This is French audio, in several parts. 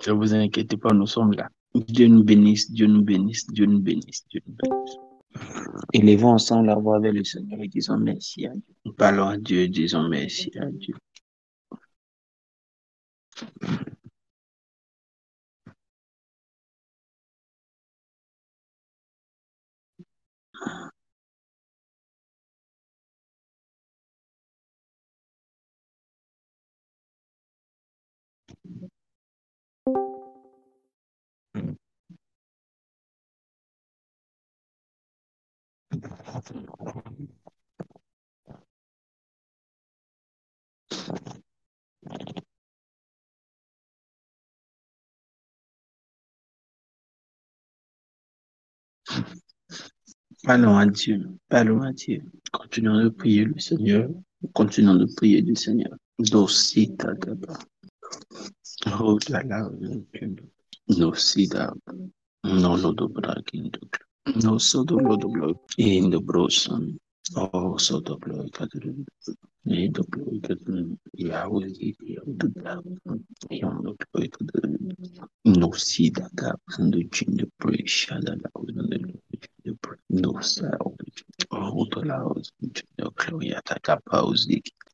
Ne vous inquiétez pas, nous sommes là. Dieu nous bénisse, Dieu nous bénisse, Dieu nous bénisse, Dieu nous bénisse. Élevons ensemble la voix vers le Seigneur et disons merci à Dieu. Parlons à Dieu, disons merci à Dieu. Parlons à Dieu, parlons à Dieu. Continuons de prier le Seigneur. Continuons de prier le Seigneur. Dosita gaba. Oh là là, Nosida. No lodo bragindo. No sodo lodo blog. In the brosan. Oh, sodo blog. In the blog. Yahweh. Yahweh. No sida gaba. And the chin the praise. Shadala. No sound. Oh, the loud. No gloria. Takapa.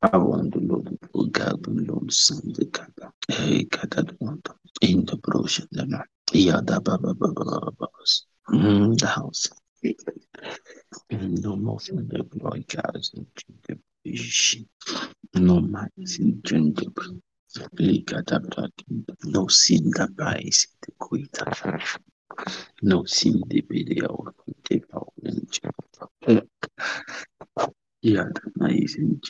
Avant the Lord. God, the Lord, Son, the Kappa. Hey, Katadwanta. In the brochure. Yada Baba Baba Babas. The house. No more from the glory cars and the vision. No man in gender. No sin that buys the quita. No sin the video. The power and Yada amazing.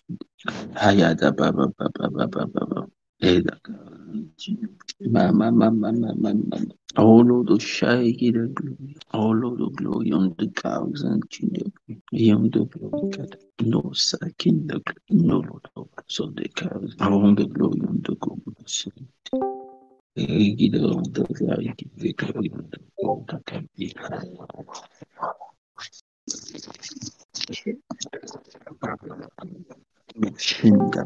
Hayada Baba Baba Baba Baba. Eda. Mama, mama, mama, mama. All of the shy get the glory. All of the glory on the cows and children. On the glory, God. No second the glory. No Lord of so the cows. All the glory on the goodness. Get on the glory, get the glory on the gold that can be. Shinda.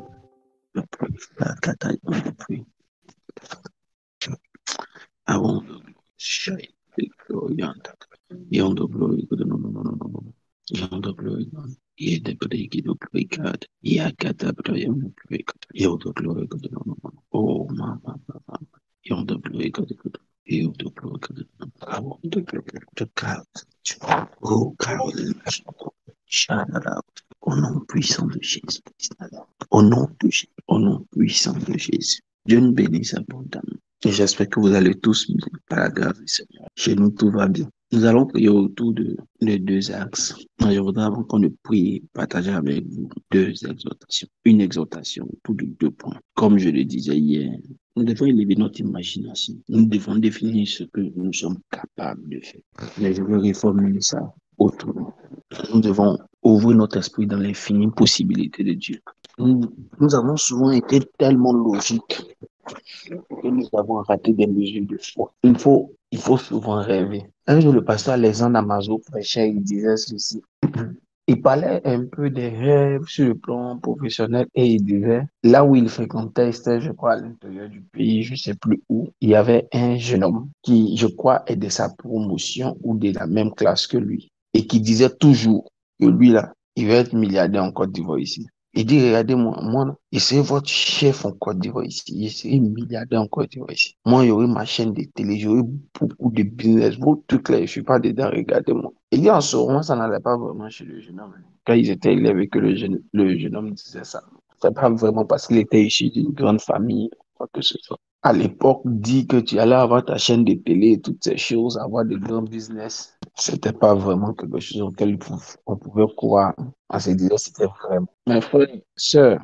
The praise that I want to pray. I want to shine the glory on that. Beyond the glory, no, no, no, no, no, no. Beyond the glory, no. Yeah, the break, the glory, God. Yeah, God, the glory, the glory, God. Beyond the glory, God, no, no, no. Oh, mama, mama. Beyond the glory, God, God. Beyond the glory, God. I want the glory, the God. Oh, God, shine it out. Au nom puissant de Jésus. Au nom de Jésus. Au nom puissant de Jésus. Dieu nous bénisse abondamment. Et j'espère que vous allez tous bien par la grâce du Seigneur. Chez nous, tout va bien. Nous allons prier autour de deux axes. Je voudrais, avant qu'on ne prie, partager avec vous deux exhortations. Une exhortation autour de deux points. Comme je le disais hier, nous devons élever notre imagination. Nous devons définir ce que nous sommes capables de faire. Mais je veux reformuler ça autrement. Nous devons ouvrir notre esprit dans l'infinie possibilité de Dieu. Nous avons souvent été tellement logiques que nous avons raté des mesures de foi. Il faut souvent rêver. Un jour, le pasteur Alexandre Amazo prêchait, il disait ceci. Il parlait un peu des rêves sur le plan professionnel et il disait, là où il fréquentait, c'était, je crois, à l'intérieur du pays, je ne sais plus où, il y avait un jeune homme qui, je crois, est de sa promotion ou de la même classe que lui et qui disait toujours que lui, là, il va être milliardaire en Côte d'Ivoire ici. Il dit, regardez-moi, moi, je serai votre chef en Côte d'Ivoire ici. Je serai milliardaire en Côte d'Ivoire ici. Moi, il y aurait ma chaîne de télé, j'aurai beaucoup de business, beaucoup de trucs là, je ne suis pas dedans, regardez-moi. Il dit, en ce moment, ça n'allait pas vraiment chez le jeune homme. Quand ils étaient élevés, que le jeune homme disait ça. C'est pas vraiment parce qu'il était issu d'une grande famille, quoi que ce soit. À l'époque, dit que tu allais avoir ta chaîne de télé et toutes ces choses, avoir de grands business, c'était pas vraiment quelque chose auquel on pouvait croire. On se disait c'était vraiment. Mes frères, sœurs,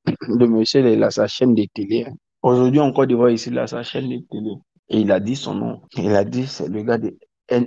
le monsieur, il a sa chaîne de télé. Aujourd'hui, encore de voir ici, il a sa chaîne de télé. Et il a dit son nom. Il a dit, c'est le gars de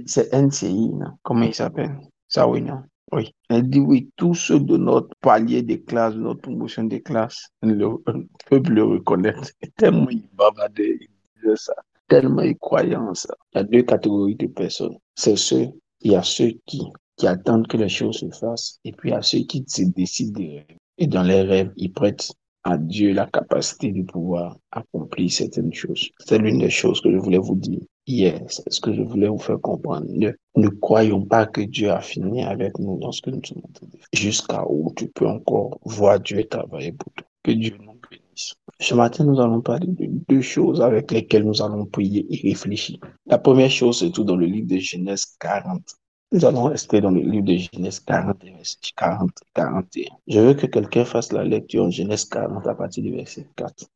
c'est NCI, non? Comment il s'appelle? Ça, oui, non? Oui. Elle dit, oui, tous ceux de notre palier de classe, de notre promotion de classe, peuvent le reconnaître. Tellement il bavardait, il disait ça. Tellement il croyait en ça. Il y a deux catégories de personnes. Il y a ceux qui attendent que les choses se fassent, et puis il y a ceux qui se décident de rêver. Et dans les rêves, ils prêtent à Dieu la capacité de pouvoir accomplir certaines choses. C'est l'une des choses que je voulais vous dire hier. C'est ce que je voulais vous faire comprendre. Ne croyons pas que Dieu a fini avec nous dans ce que nous sommes en train de faire. Jusqu'à où tu peux encore voir Dieu travailler pour toi. Que Dieu nous bénisse. Ce matin, nous allons parler de deux choses avec lesquelles nous allons prier et réfléchir. La première chose se trouve dans le livre de Genèse 40. Nous allons rester dans le livre de Genèse 40, verset 40 et 41. Je veux que quelqu'un fasse la lecture en Genèse 40 à partir du verset 4.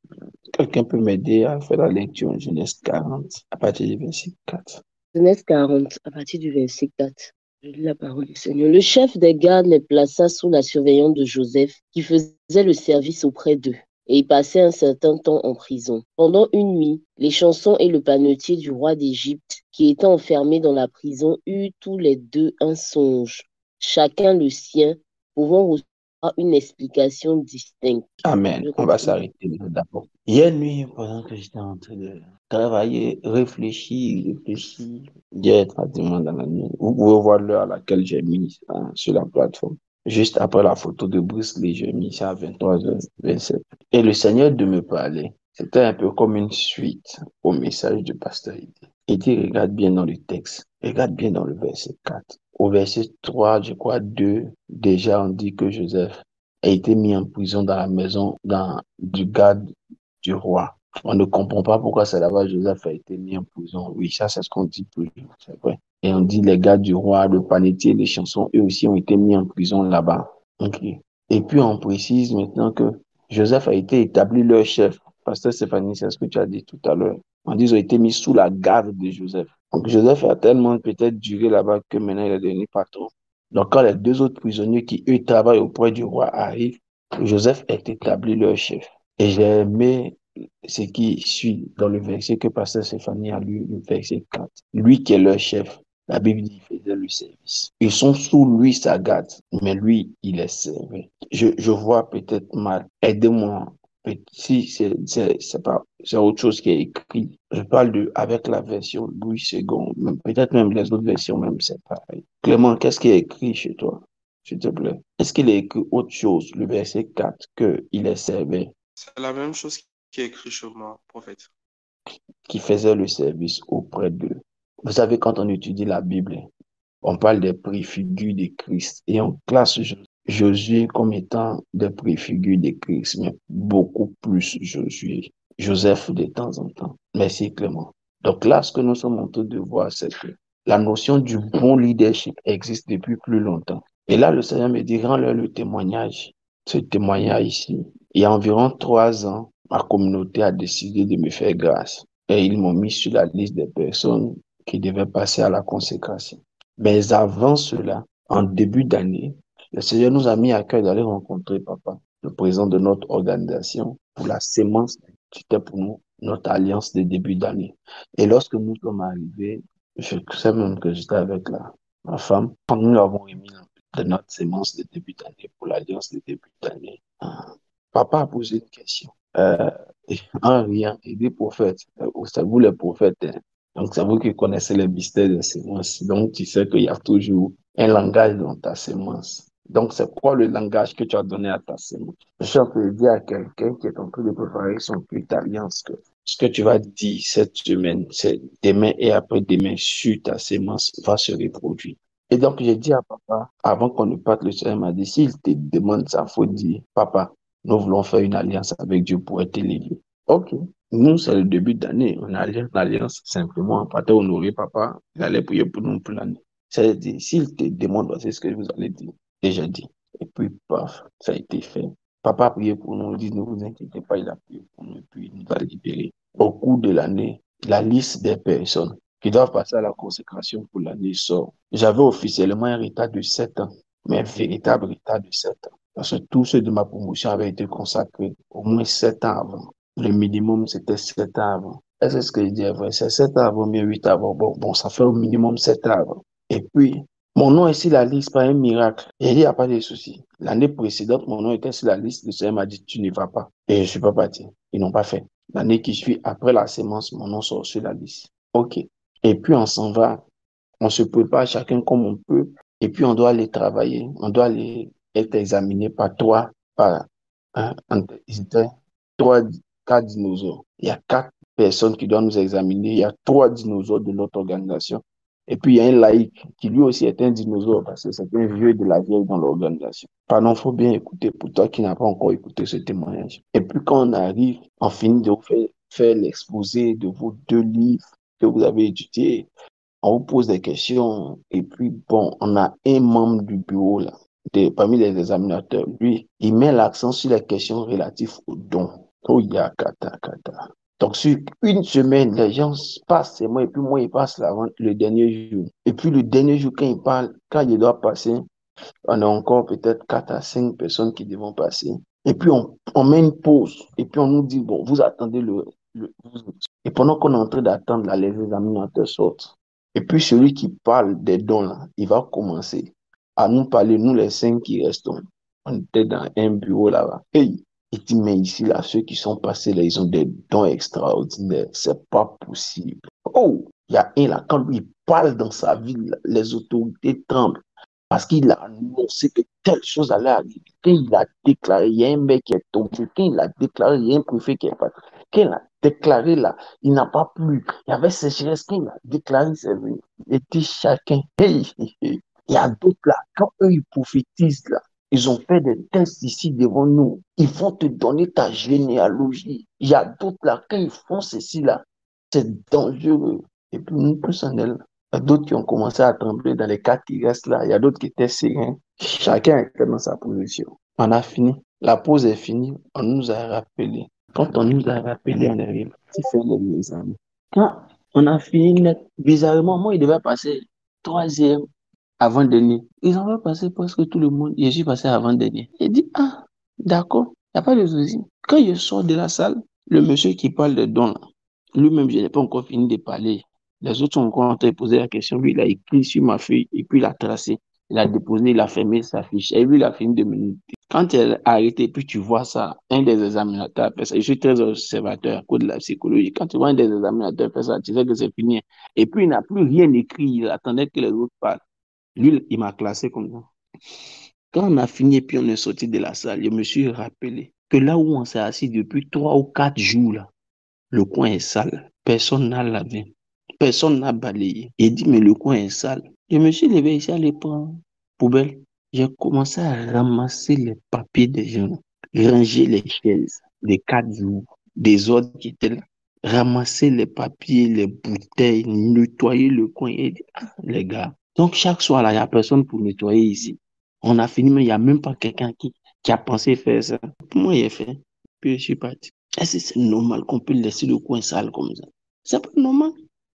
Quelqu'un peut m'aider à faire la lecture en Genèse 40 à partir du verset 4. Genèse 40, à partir du verset 4. Je lis la parole du Seigneur. Le chef des gardes les plaça sous la surveillance de Joseph, qui faisait le service auprès d'eux, et ils passaient un certain temps en prison. Pendant une nuit, les chansons et le panetier du roi d'Égypte, qui était enfermé dans la prison, eurent tous les deux un songe, chacun le sien, pouvant recevoir une explication distincte. Amen. Je On va continue. s'arrêter là d'abord. Hier nuit, pendant que j'étais en train de travailler, réfléchir, hier pratiquement dans la nuit, vous pouvez voir l'heure à laquelle j'ai mis sur la plateforme. Juste après la photo de Bruce Lee, j'ai mis ça à 23h27. Et le Seigneur de me parler, c'était un peu comme une suite au message du pasteur. Il dit, regarde bien dans le texte, regarde bien dans le verset 4. Au verset 3, je crois 2, déjà on dit que Joseph a été mis en prison dans la maison du garde du roi. On ne comprend pas pourquoi c'est là-bas Joseph a été mis en prison. Oui, ça c'est ce qu'on dit plus, c'est vrai. Et on dit les gardes du roi, le panetier, les chansons, eux aussi ont été mis en prison là-bas. Ok. Et puis on précise maintenant que Joseph a été établi leur chef. Pasteur Stéphanie, c'est ce que tu as dit tout à l'heure. On dit qu'ils ont été mis sous la garde de Joseph. Donc Joseph a tellement peut-être duré là-bas que maintenant il est devenu patron. Donc quand les deux autres prisonniers qui, eux, travaillent auprès du roi arrivent, Joseph est établi leur chef. Et j'ai aimé ce qui suit dans le verset que Pasteur Stéphanie a lu, le verset 4. Lui qui est leur chef, la Bible dit qu'il faisait le service. Ils sont sous lui, sa garde, mais lui, il est servi. Je vois peut-être mal. Aidez-moi. Si c'est autre chose qui est écrit. Je parle avec la version Louis II, peut-être même les autres versions, même c'est pareil. Clément, qu'est-ce qui est écrit chez toi, s'il te plaît? Est-ce qu'il est écrit autre chose, le verset 4, qu'il est servi, C'est la même chose qui est écrit chez moi, prophète. qui faisait le service auprès d'eux? Vous savez, quand on étudie la Bible, on parle des préfigures de Christ et on classe Josué comme étant des préfigures de Christ, mais beaucoup plus Josué. Joseph de temps en temps. Merci Clément. Donc là, ce que nous sommes en train de voir, c'est que la notion du bon leadership existe depuis plus longtemps. Et là, le Seigneur me dit, rends-leur le témoignage. Ce témoignage ici. Il y a environ 3 ans, ma communauté a décidé de me faire grâce. Et ils m'ont mis sur la liste des personnes qui devaient passer à la consécration. Mais avant cela, en début d'année, le Seigneur nous a mis à cœur d'aller rencontrer papa, le président de notre organisation, pour la sémence qui était pour nous notre alliance de début d'année. Et lorsque nous sommes arrivés, je sais même que j'étais avec ma femme, quand nous l'avons remis de notre sémence de début d'année pour l'alliance de début d'année, papa a posé une question. En riant, il dit prophète, c'est vous les prophètes, hein. Donc, c'est vous qui connaissez les mystères des semences. Donc, tu sais qu'il y a toujours un langage dans ta semence. Donc, c'est quoi le langage que tu as donné à ta semence? Je suis en train de dire à quelqu'un qui est en train de préparer son culte alliance que ce que tu vas dire cette semaine, c'est demain et après-demain sur ta semence va se reproduire. Et donc, j'ai dit à papa, avant qu'on ne parte, le Seigneur m'a dit, s'il te demande ça, faut dire, papa, nous voulons faire une alliance avec Dieu pour être élevé. Ok. Nous, c'est le début d'année. On a l'alliance simplement. Pater honoré, papa, il allait prier pour nous pour l'année. C'est-à-dire, s'il te demande, c'est ce que vous allez dire. Déjà dit. Et puis, paf, ça a été fait. Papa a prié pour nous. Il dit, ne vous inquiétez pas, il a prié pour nous. Et puis, il nous a libérés. Au cours de l'année, la liste des personnes qui doivent passer à la consécration pour l'année sort. J'avais officiellement un retard de 7 ans, mais un véritable retard de 7 ans. Parce que tous ceux de ma promotion avaient été consacrés au moins 7 ans avant. Le minimum, c'était 7 ans avant. Est-ce que ce que je dis est vrai? C'est 7 ans avant, mais 8 ans avant. Bon, ça fait au minimum 7 ans avant. Et puis, mon nom est sur la liste par un miracle. Et il n'y a pas de souci. L'année précédente, mon nom était sur la liste. Le Seigneur m'a dit, tu n'y vas pas. Et je ne suis pas parti. Ils n'ont pas fait. L'année qui suit, après la sémence, mon nom sort sur la liste. OK. Et puis, on s'en va. On se prépare chacun comme on peut. Et puis, on doit aller travailler. On doit aller être examiné par toi, par hein, ils étaient 4 dinosaures. Il y a 4 personnes qui doivent nous examiner. Il y a 3 dinosaures de notre organisation. Et puis, il y a un laïc qui lui aussi est un dinosaure parce que c'est un vieux de la vieille dans l'organisation. Pardon, il faut bien écouter pour toi qui n'as pas encore écouté ce témoignage. Et puis, quand on arrive, on finit de vous faire l'exposé de vos 2 livres que vous avez étudiés. On vous pose des questions. Et puis, bon, on a un membre du bureau là, parmi les examinateurs. Lui, il met l'accent sur les questions relatives aux dons. Oh, kata, kata. Donc, sur une semaine, les gens passent, et moi, et puis moi, il passe le dernier jour. Et puis, le dernier jour, quand il parle, quand il doit passer, on a encore peut-être 4 à 5 personnes qui devront passer. Et puis, on met une pause. Et puis, on nous dit, bon, vous attendez Et pendant qu'on est en train d'attendre, là, les examinateurs sortent. Et puis, celui qui parle des dons, là, il va commencer à nous parler, nous, les 5 qui restons. On était dans un bureau là-bas. Et il dit, mais ici, là, ceux qui sont passés, là, ils ont des dons extraordinaires. C'est pas possible. Oh, il y a un là, quand lui parle dans sa ville, là, les autorités tremblent. Parce qu'il a annoncé que telle chose allait arriver. Quand il a déclaré, il y a un mec qui est tombé. Quand il a déclaré, il y a un préfet qui est parti. Quand il a déclaré là, il n'a pas plu. Il y avait sécheresse. Quand il a déclaré, c'est venu. Il était chacun. Hey, hey, hey. Il y a d'autres là, quand eux ils prophétisent là, ils ont fait des tests ici devant nous. Ils vont te donner ta généalogie. Il y a d'autres là, quand ils font ceci là, c'est dangereux. Et puis nous tous en elle. Il y a d'autres qui ont commencé à trembler dans les 4 qui restent là. Il y a d'autres qui étaient sereins. Chacun était dans sa position. On a fini. La pause est finie. On nous a rappelé. Quand on nous a rappelé, on est reparti faire les examens. Quand on a fini net, bizarrement, moi, il devait passer 3e avant-dernier. Ils ont fait passer presque tout le monde. Je suis passé avant-dernier. Il dit, ah, d'accord, il n'y a pas de souci. Quand je sors de la salle, le monsieur qui parle de dons, là, lui-même, je n'ai pas encore fini de parler. Les autres ont encore en train de poser la question. Lui, il a écrit sur ma feuille et puis il a tracé. Il a déposé, il a fermé sa fiche. Et lui, il a fini de me noter. Quand elle a arrêté, puis tu vois ça, un des examinateurs fait ça. Je suis très observateur à cause de la psychologie. Quand tu vois un des examinateurs faire ça, tu sais que c'est fini. Et puis, il n'a plus rien écrit. Il attendait que les autres parlent. Lui, il m'a classé comme ça. Quand on a fini et puis on est sorti de la salle, je me suis rappelé que là où on s'est assis depuis 3 ou 4 jours, là, le coin est sale. Personne n'a lavé. Personne n'a balayé. Il dit, mais le coin est sale. Je me suis levé ici à aller prendre poubelle. J'ai commencé à ramasser les papiers des gens, ranger les chaises, les 4 jours, des ordres qui étaient là, ramasser les papiers, les bouteilles, nettoyer le coin. Et dit, ah, les gars. Donc, chaque soir, là, il n'y a personne pour nettoyer ici. On a fini, mais il n'y a même pas quelqu'un qui a pensé faire ça. Moi, j'ai fait. Puis, je suis parti. Est-ce que c'est normal qu'on peut laisser le coin sale comme ça? C'est pas normal.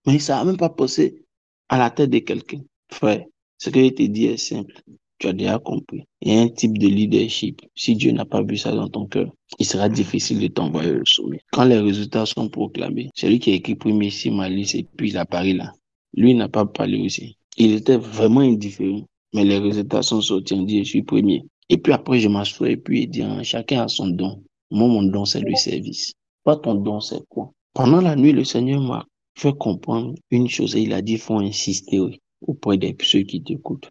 Mais ça n'a même pas passé à la tête de quelqu'un. Frère, ce que je te dis est simple. Tu as déjà compris. Il y a un type de leadership. Si Dieu n'a pas vu ça dans ton cœur, il sera difficile de t'envoyer au sommet. Quand les résultats sont proclamés, celui qui a écrit premier ici ma liste et puis il a parlé là, lui n'a pas parlé aussi. Il était vraiment indifférent. Mais les résultats sont sortis. On dit, je suis premier. Et puis après, je m'assois et puis il dit, chacun a son don. Moi, mon don, c'est le service. Toi, ton don, c'est quoi? Pendant la nuit, le Seigneur m'a fait comprendre une chose et il a dit, il faut insister auprès de ceux qui t'écoutent.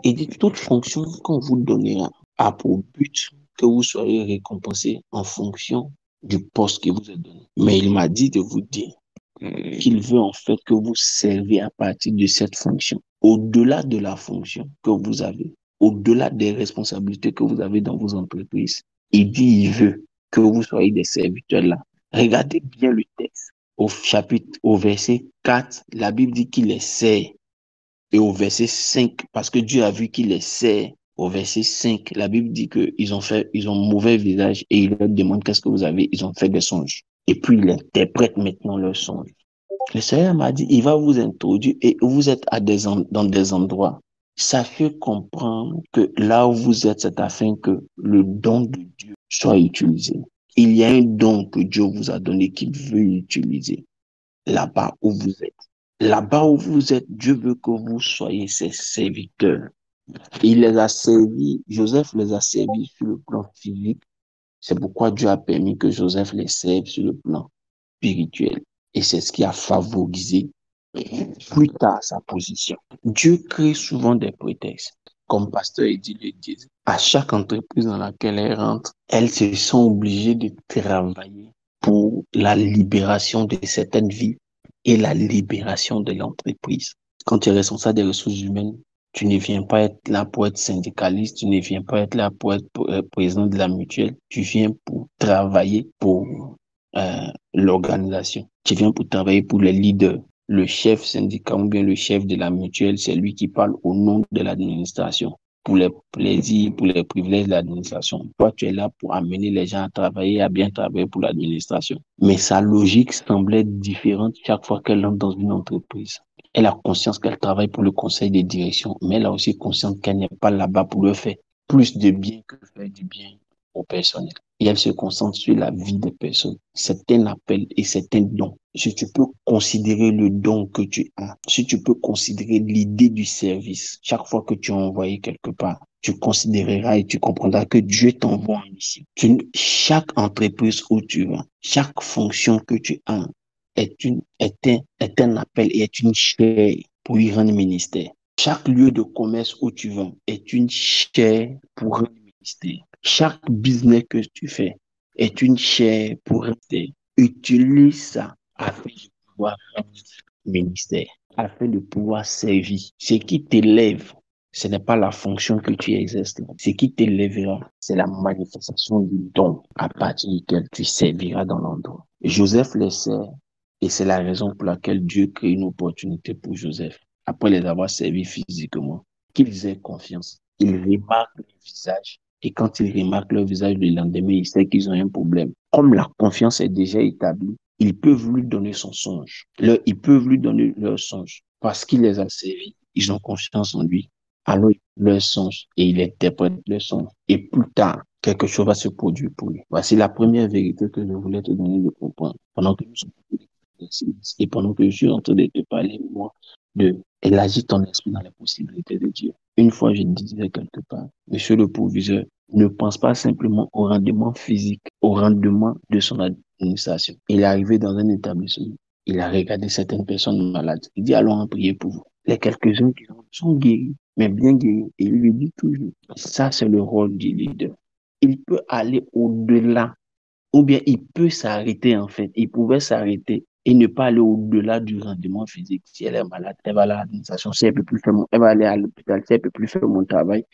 Il dit, toute fonction qu'on vous donnera a pour but que vous soyez récompensé en fonction du poste que vous êtes donné. Mais il m'a dit de vous dire qu'il veut en fait que vous servez à partir de cette fonction. Au-delà de la fonction que vous avez, au-delà des responsabilités que vous avez dans vos entreprises, il dit, il veut que vous soyez des serviteurs là. Regardez bien le texte. Au verset 4, la Bible dit qu'il les sert. Et au verset 5, parce que Dieu a vu qu'il les sert, au verset 5, la Bible dit qu'ils ont mauvais visage et il leur demande qu'est-ce que vous avez, ils ont fait des songes. Et puis il interprète maintenant leurs songes. Le Seigneur m'a dit, il va vous introduire et vous êtes dans des endroits. Sachez comprendre que là où vous êtes, c'est afin que le don de Dieu soit utilisé. Il y a un don que Dieu vous a donné qu'il veut utiliser là-bas où vous êtes. Là-bas où vous êtes, Dieu veut que vous soyez ses serviteurs. Il les a servis, Joseph les a servis sur le plan physique. C'est pourquoi Dieu a permis que Joseph les serve sur le plan spirituel. Et c'est ce qui a favorisé plus tard sa position. Dieu crée souvent des prétextes. comme Pasteur Eddy le disait, à chaque entreprise dans laquelle elles rentrent, elles se sont obligées de travailler pour la libération de certaines vies et la libération de l'entreprise. Quand tu es responsable des ressources humaines, tu ne viens pas être là pour être syndicaliste, tu ne viens pas être là pour être président de la mutuelle, tu viens pour travailler pour l'organisation. Tu viens pour travailler pour les leaders. Le chef syndicat ou bien le chef de la mutuelle, c'est lui qui parle au nom de l'administration, pour les plaisirs, pour les privilèges de l'administration. Toi, tu es là pour amener les gens à travailler, à bien travailler pour l'administration. Mais sa logique semblait différente chaque fois qu'elle entre dans une entreprise. Elle a conscience qu'elle travaille pour le conseil de direction, mais elle a aussi conscience qu'elle n'est pas là-bas pour le faire plus de bien que faire du bien au personnel. Et elle se concentre sur la vie des personnes. C'est un appel et c'est un don. Si tu peux considérer le don que tu as, si tu peux considérer l'idée du service, chaque fois que tu es envoyé quelque part, tu considéreras et tu comprendras que Dieu t'envoie en mission. Chaque entreprise où tu vas, chaque fonction que tu as est un appel et est une chair pour y rendre ministère. Chaque lieu de commerce où tu vas est une chair pour un ministère. Chaque business que tu fais est une chair pour un ministère. Utilise ça afin de pouvoir rendre ministère, afin de pouvoir servir. Ce qui t'élève, ce n'est pas la fonction que tu exerces. Ce qui t'élèvera, c'est la manifestation du don à partir duquel tu serviras dans l'endroit. Joseph les sert et c'est la raison pour laquelle Dieu crée une opportunité pour Joseph après les avoir servis physiquement, qu'ils aient confiance. Ils remarquent leur visage. Et quand ils remarquent leur visage le lendemain, ils savent qu'ils ont un problème. Comme la confiance est déjà établie, ils peuvent lui donner son songe. Ils peuvent lui donner leur songe. Parce qu'il les a servis, ils ont confiance en lui. Alors, leur songe et il interprète leur songe. Et plus tard, quelque chose va se produire pour lui. Voici la première vérité que je voulais te donner de comprendre. Pendant que nous sommes et pendant que je suis en train de te parler, moi, de élargir ton esprit dans les possibilités de Dieu. Une fois, je disais quelque part, monsieur le proviseur, ne pense pas simplement au rendement physique, au rendement de son administration. Il est arrivé dans un établissement, il a regardé certaines personnes malades. Il dit, allons en prier pour vous. Les quelques-uns qui sont guéris, mais bien guéris. Et il lui dit toujours, ça c'est le rôle du leader. Il peut aller au-delà, ou bien il peut s'arrêter en fait. Il pouvait s'arrêter et ne pas aller au-delà du rendement physique. Si elle est malade, elle va à l'administration. Si elle peut plus faire elle va aller à l'hôpital. Si elle peut plus faire mon travail,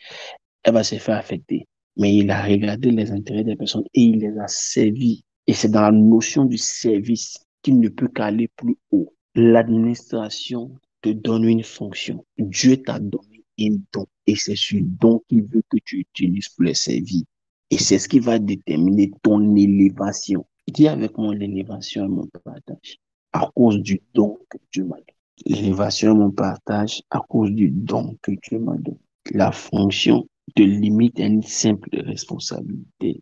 elle va se faire affecter. Mais il a regardé les intérêts des personnes et il les a servis. Et c'est dans la notion du service qu'il ne peut qu'aller plus haut. L'administration te donne une fonction. Dieu t'a donné un don. Et c'est ce don qu'il veut que tu utilises pour les servir. Et c'est ce qui va déterminer ton élévation. Dis avec moi l'élévation et mon partage. À cause du don que Dieu m'a donné. L'élévation et mon partage à cause du don que Dieu m'a donné. La fonction te limite à une simple responsabilité,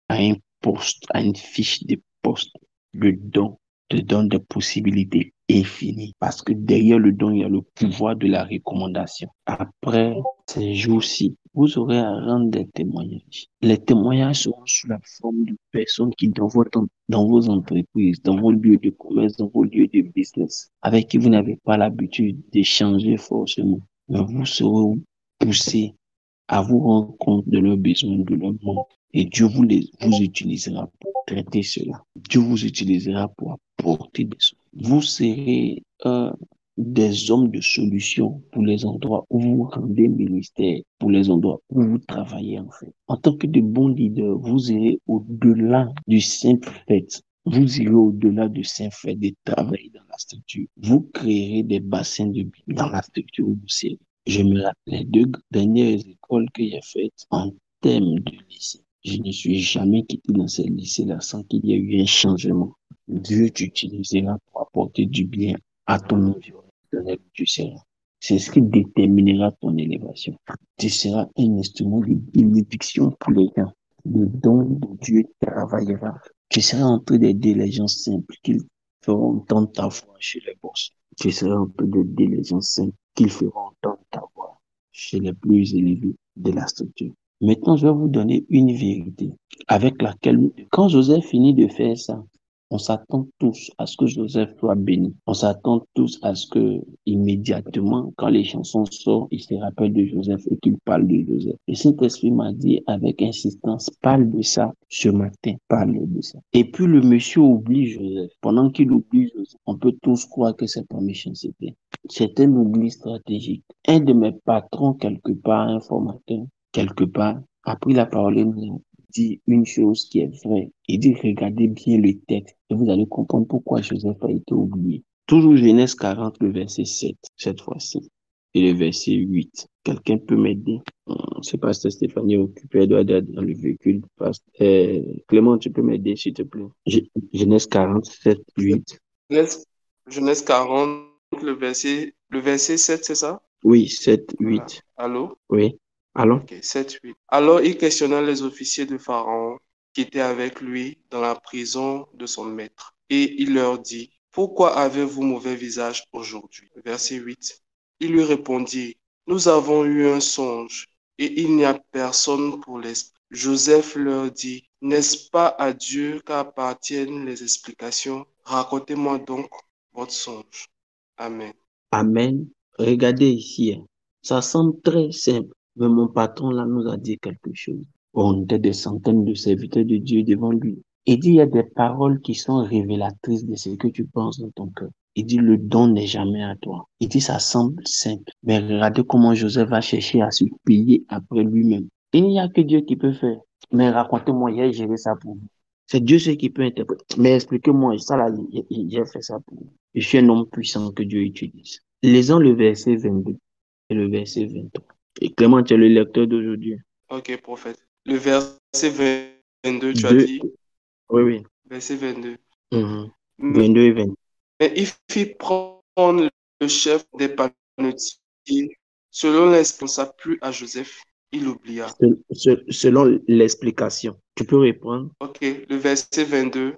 à un poste, à une fiche de poste. Le don te donne des possibilités infinies parce que derrière le don, il y a le pouvoir de la recommandation. Après ces jours-ci, vous aurez à rendre des témoignages. Les témoignages seront sous la forme de personnes qui, dans vos entreprises, dans vos lieux de commerce, dans vos lieux de business, avec qui vous n'avez pas l'habitude d'échanger forcément, mais vous serez poussés à vous rendre compte de leurs besoins, de leurs manques. Et Dieu vous utilisera pour traiter cela. Dieu vous utilisera pour apporter des solutions. Vous serez des hommes de solution pour les endroits où vous rendez ministère, pour les endroits où vous travaillez en fait. En tant que de bons leaders, vous irez au-delà du simple fait. Vous irez au-delà du simple fait de travailler dans la structure. Vous créerez des bassins de vie dans la structure où vous serez. Je me rappelle les 2 dernières écoles que j'ai faites en termes de lycée. Je ne suis jamais quitté dans ces lycées-là sans qu'il y ait eu un changement. Dieu t'utilisera pour apporter du bien à ton environnement où tu seras. C'est ce qui déterminera ton élévation. Tu seras un instrument de bénédiction pour les gens. Le don de Dieu travaillera. Tu seras en train d'aider les gens simples qu'ils feront entendre ta voix chez les boss. Tu seras en train d'aider les gens simples qu'ils feront entendre ta voix chez les plus élevés de la structure. Maintenant, je vais vous donner une vérité avec laquelle, quand Joseph finit de faire ça, On s'attend tous à ce que Joseph soit béni. On s'attend tous à ce que, immédiatement, quand les chansons sortent, il se rappelle de Joseph et qu'il parle de Joseph. Et Saint-Esprit m'a dit avec insistance, parle de ça ce matin, parle de ça. Et puis le monsieur oublie Joseph. Pendant qu'il oublie Joseph, on peut tous croire que c'est pas méchanceté. C'est un oubli stratégique. Un de mes patrons, quelque part, un formateur, quelque part, a pris la parole et nous a dit une chose qui est vraie. Il dit, regardez bien le texte et vous allez comprendre pourquoi Joseph a été oublié. Toujours Genèse 40, le verset 7, cette fois-ci, et le verset 8. Quelqu'un peut m'aider? C'est Pasteur Stéphanie occupé, elle doit être dans le véhicule. Clément, tu peux m'aider, s'il te plaît? Genèse 47, 8. Genèse, Genèse 40, le verset 7, c'est ça? Oui, 7, Voilà. 8. Allô? Oui. Allô? Ok, 7, 8. Alors il questionna les officiers de Pharaon qui étaient avec lui dans la prison de son maître. Et il leur dit, pourquoi avez-vous mauvais visage aujourd'hui? Verset 8. Il lui répondit, nous avons eu un songe et il n'y a personne pour l'expliquer. Joseph leur dit, n'est-ce pas à Dieu qu'appartiennent les explications? Racontez-moi donc votre songe. Amen. Amen. Regardez ici, hein. Ça semble très simple, mais mon patron là nous a dit quelque chose. On était des centaines de serviteurs de Dieu devant lui. Il dit, il y a des paroles qui sont révélatrices de ce que tu penses dans ton cœur. Il dit, le don n'est jamais à toi. Il dit, ça semble simple, mais regardez comment Joseph va chercher à se payer après lui-même. Il n'y a que Dieu qui peut faire. Mais racontez-moi, j'ai géré ça pour vous. C'est Dieu ce qui peut interpréter. Mais expliquez-moi, ça là, j'ai fait ça pour vous. Je suis un homme puissant que Dieu utilise. Lisons le verset 22 et le verset 23. Et Clément, tu es le lecteur d'aujourd'hui. Ok, prophète. Le verset 22, tu as Deux, dit? oui, oui. Verset 22. 22 et 20. Mais il fit prendre le chef des panetiers. Selon l'insensable plus à Joseph, il oublia. Selon l'explication. Tu peux répondre? Ok, le verset 22.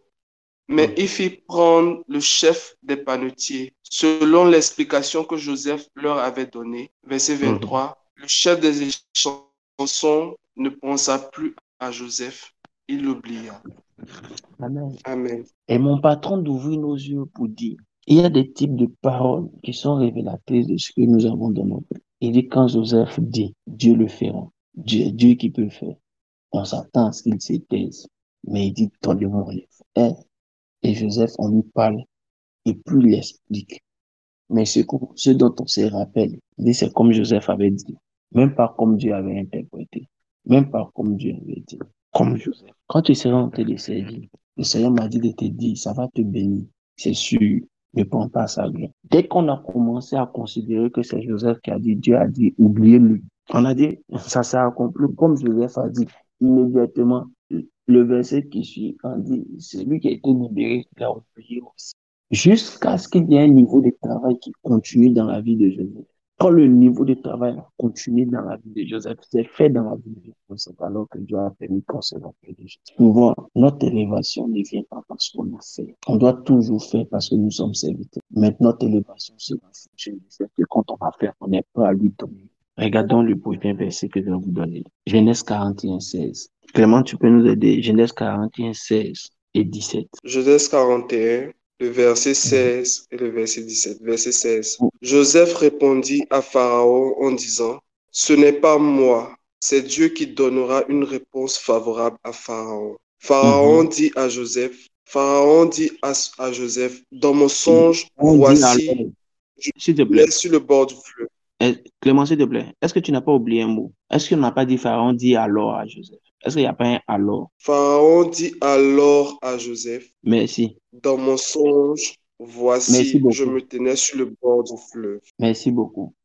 Mais Mhm. il fit prendre le chef des panetiers. Selon l'explication que Joseph leur avait donnée. Verset Mhm. 23. Le chef des chansons ne pensa plus à Joseph. Il l'oublia. Amen. Amen. Et mon patron d'ouvrir nos yeux pour dire, il y a des types de paroles qui sont révélatrices de ce que nous avons dans notre vie. Il dit, quand Joseph dit, Dieu le fera. Dieu est Dieu qui peut le faire. On s'attend à ce qu'il se taise. Mais il dit, donnez-moi les faits. Et Joseph, on lui parle et plus il explique. Mais ce dont on se rappelle, il dit, c'est comme Joseph avait dit. Même pas comme Dieu avait interprété. Même pas comme Dieu avait dit. Comme Joseph. Quand tu seras en train de servir, le Seigneur m'a dit de te dire, ça va te bénir. C'est sûr. Ne prends pas ça bien. Dès qu'on a commencé à considérer que c'est Joseph qui a dit, Dieu a dit, oubliez-le. On a dit, ça s'est accompli comme Joseph a dit. Immédiatement, le verset qui suit, on dit, c'est lui qui a été libéré, qui a oublié aussi. Jusqu'à ce qu'il y ait un niveau de travail qui continue dans la vie de Joseph. Quand le niveau de travail a continué dans la vie de Joseph, c'est fait dans la vie de Joseph, alors que Dieu a permis qu'on se rappelle de Joseph. Souvent, notre élévation ne vient pas parce qu'on a fait. On doit toujours faire parce que nous sommes serviteurs. Mais notre élévation sera fonction du fait que quand on va faire, on est prêt à lui donner. Regardons le prochain verset que je vais vous donner. Genèse 41, 16. Clément, tu peux nous aider? Genèse 41, 16 et 17. Genèse 41, le verset 16 et le verset 17. Verset 16. Joseph répondit à Pharaon en disant, ce n'est pas moi, c'est Dieu qui donnera une réponse favorable à Pharaon. Pharaon dit à Joseph, dans mon songe, On dit alors, voici, je s'il te me plaît, tenais sur le bord du fleuve. Clément, s'il te plaît, est-ce que tu n'as pas oublié un mot? Est-ce qu'on n'a pas dit Pharaon dit alors à Joseph? Est-ce qu'il n'y a pas un alors? Pharaon dit alors à Joseph, Merci. dans mon songe, Merci voici, je beaucoup. me tenais sur le bord du fleuve. Merci beaucoup.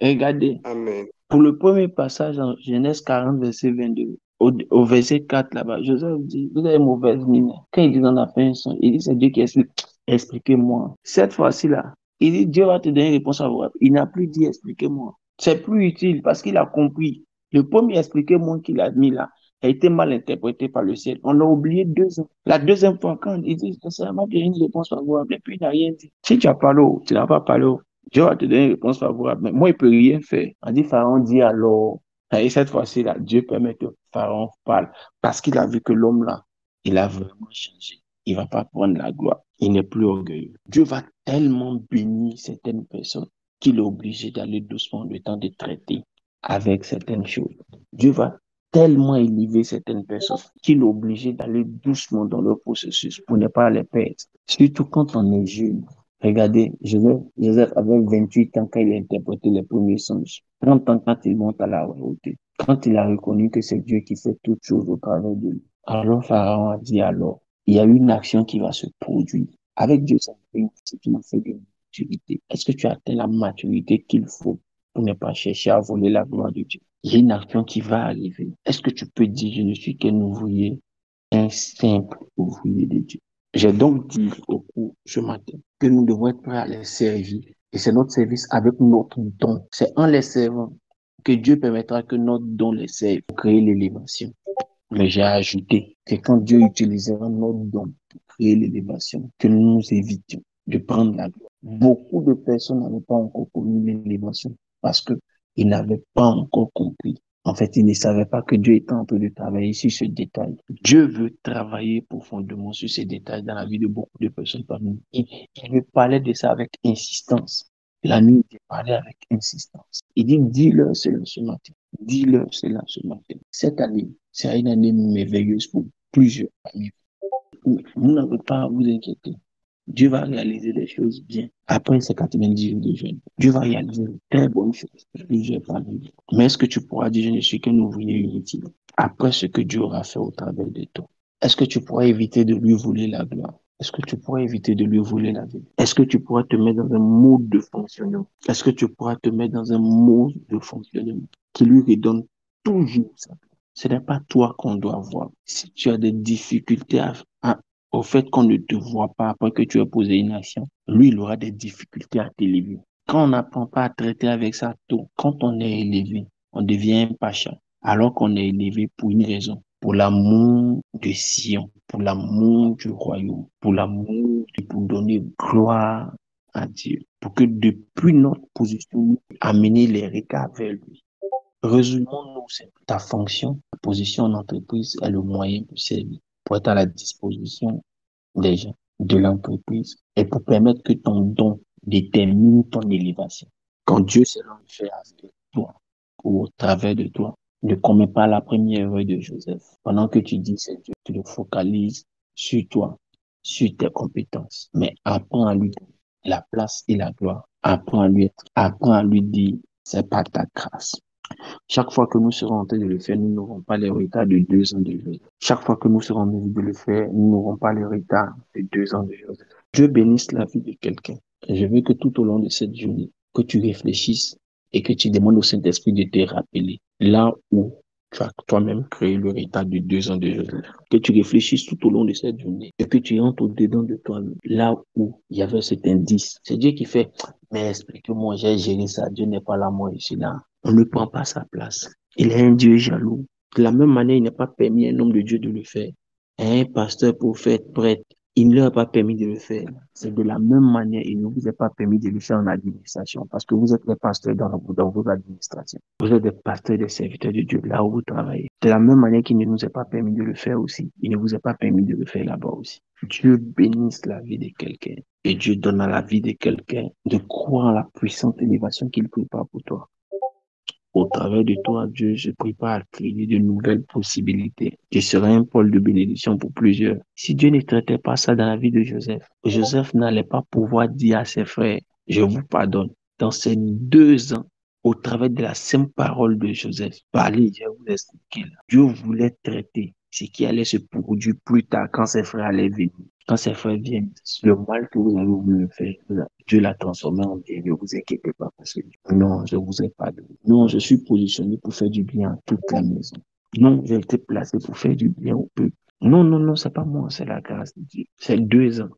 Regardez, Amen. pour le premier passage en Genèse 40, verset 22, au verset 4 là-bas, Joseph dit, vous avez mauvaise mine. Quand il dit on a fait un son, il dit c'est Dieu qui explique. Expliquez-moi. Cette fois-ci là, il dit Dieu va te donner une réponse favorable. Il n'a plus dit expliquez-moi. C'est plus utile parce qu'il a compris. Le premier expliquez-moi qu'il a mis là a été mal interprété par le ciel. On l'a oublié 2 ans. La deuxième fois, quand il dit ça m'a donné une réponse favorable, et puis il n'a rien dit. Si tu as parlé, tu n'as pas parlé. Dieu va te donner une réponse favorable. Mais moi, il ne peut rien faire. On dit Pharaon dit alors. Et cette fois-ci, là, Dieu permet que Pharaon parle parce qu'il a vu que l'homme là, il a vraiment changé. il va pas prendre la gloire. Il n'est plus orgueilleux. Dieu va tellement bénir certaines personnes qu'il est obligé d'aller doucement le temps de traiter avec certaines choses. Dieu va tellement élever certaines personnes qu'il est obligé d'aller doucement dans leur processus pour ne pas les perdre. Surtout quand on est jeune. Regardez, Joseph avait 28 ans quand il a interprété les premiers songes. 30 ans quand il monte à la royauté. Quand il a reconnu que c'est Dieu qui fait toutes choses au travers de lui. Alors Pharaon a dit alors, il y a une action qui va se produire. Avec Dieu, ça fait une fait de maturité. Est-ce que tu as atteint la maturité qu'il faut pour ne pas chercher à voler la gloire de Dieu? Il y a une action qui va arriver. Est-ce que tu peux dire, je ne suis qu'un ouvrier, un simple ouvrier de Dieu? J'ai donc dit au cours ce matin que nous devons être prêts à les servir. Et c'est notre service avec notre don. C'est en les servant que Dieu permettra que notre don les serve pour créer l'élévation. Mais j'ai ajouté que quand Dieu utilisera notre don pour créer l'élévation, que nous nous évitions de prendre la gloire. Beaucoup de personnes n'avaient pas encore connu l'élévation parce qu'ils n'avaient pas encore compris. En fait, ils ne savaient pas que Dieu était en train de travailler sur ce détail. Dieu veut travailler profondément sur ces détails dans la vie de beaucoup de personnes parmi nous. Il veut parler de ça avec insistance. La nuit, il parlait avec insistance. Il dit, dis-leur cela ce matin. Dis-leur cela ce matin. Cette année sera une année merveilleuse pour plusieurs parmi vous. Vous n'avez pas à vous inquiéter. Dieu va réaliser des choses bien. Après ces 90 jours de jeûne, Dieu va réaliser de très bonnes choses pour plusieurs parmi vous. Mais est-ce que tu pourras dire, je ne suis qu'un ouvrier inutile après ce que Dieu aura fait au travers de toi? Est-ce que tu pourras éviter de lui voler la gloire? Est-ce que tu pourras éviter de lui voler la vie? Est-ce que tu pourras te mettre dans un mode de fonctionnement? Est-ce que tu pourras te mettre dans un mode de fonctionnement qui lui redonne toujours ça? Ce n'est pas toi qu'on doit voir. Si tu as des difficultés au fait qu'on ne te voit pas après que tu aies posé une action, lui, il aura des difficultés à t'élever. Quand on n'apprend pas à traiter avec ça tôt, quand on est élevé, on devient un pacha, alors qu'on est élevé pour une raison, pour l'amour de Sion, pour l'amour du royaume, pour donner gloire à Dieu, pour que depuis notre position, amener les regards vers lui. Résumons-nous, c'est ta fonction, ta position en entreprise est le moyen pour servir, pour être à la disposition des gens, de l'entreprise, et pour permettre que ton don détermine ton élévation. Quand Dieu sera fait avec toi, ou au travers de toi, ne commets pas la première erreur de Joseph. Pendant que tu dis c'est Dieu, tu le focalises sur toi, sur tes compétences, mais apprends à lui donner la place et la gloire. Apprends à lui dire, c'est pas ta grâce. Chaque fois que nous serons en train de le faire, nous n'aurons pas les retards de 2 ans de Joseph. Chaque fois que nous serons en train de le faire, nous n'aurons pas les retards de 2 ans de Joseph. Dieu bénisse la vie de quelqu'un. Et je veux que tout au long de cette journée, que tu réfléchisses et que tu demandes au Saint-Esprit de te rappeler là où tu as toi-même créé le retard de 2 ans de Joseph. Que tu réfléchisses tout au long de cette journée et que tu entres au-dedans de toi-même, là où il y avait cet indice. C'est Dieu qui fait, mais explique-moi, j'ai géré ça, Dieu n'est pas là, moi je suis là. On ne prend pas sa place. Il est un Dieu jaloux. De la même manière, il n'est pas permis à un homme de Dieu de le faire. Un pasteur, prophète, prêtre, il ne leur a pas permis de le faire. C'est de la même manière, il ne vous est pas permis de le faire en administration parce que vous êtes les pasteurs dans vos administrations. Vous êtes des pasteurs, des serviteurs de Dieu là où vous travaillez. De la même manière qu'il ne nous est pas permis de le faire aussi, il ne vous est pas permis de le faire là-bas aussi. Dieu bénisse la vie de quelqu'un et Dieu donne à la vie de quelqu'un de croire en la puissante élévation qu'il prépare pour toi. Au travers de toi, Dieu se prépare à créer de nouvelles possibilités. Tu seras un pôle de bénédiction pour plusieurs. Si Dieu ne traitait pas ça dans la vie de Joseph, Joseph n'allait pas pouvoir dire à ses frères, je vous pardonne. Dans ces 2 ans, au travers de la simple parole de Joseph, parlez, je vous explique. Dieu voulait traiter ce qui allait se produire plus tard quand ses frères allaient venir. Quand ses frères viennent, le mal que vous avez voulu faire, Dieu l'a transformé en bien. Ne vous inquiétez pas parce que non, je vous ai pardonné. Non, je suis positionné pour faire du bien à toute la maison. Non, j'ai été placé pour faire du bien au peuple. Non, non, non, c'est pas moi, c'est la grâce de Dieu. C'est 2 ans.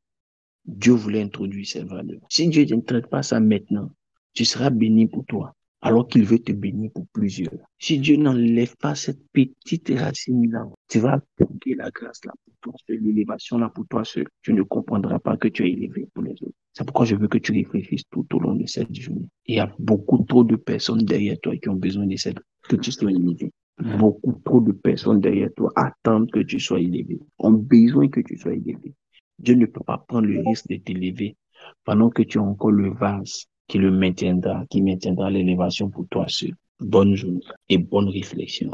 Dieu voulait introduire ses valeurs. Si Dieu ne traite pas ça maintenant, tu seras béni pour toi, alors qu'il veut te bénir pour plusieurs. Si Dieu n'enlève pas cette petite racine-là, tu vas perdre la grâce là pour toi, l'élévation là pour toi seul. Tu ne comprendras pas que tu es élevé pour les autres. C'est pourquoi je veux que tu réfléchisses tout au long de cette journée. Il y a beaucoup trop de personnes derrière toi qui ont besoin de cette, que tu sois élevé. Beaucoup trop de personnes derrière toi attendent que tu sois élevé, ont besoin que tu sois élevé. Dieu ne peut pas prendre le risque de t'élever pendant que tu as encore le vase qui maintiendra l'élévation pour toi seul. Bonne journée et bonne réflexion.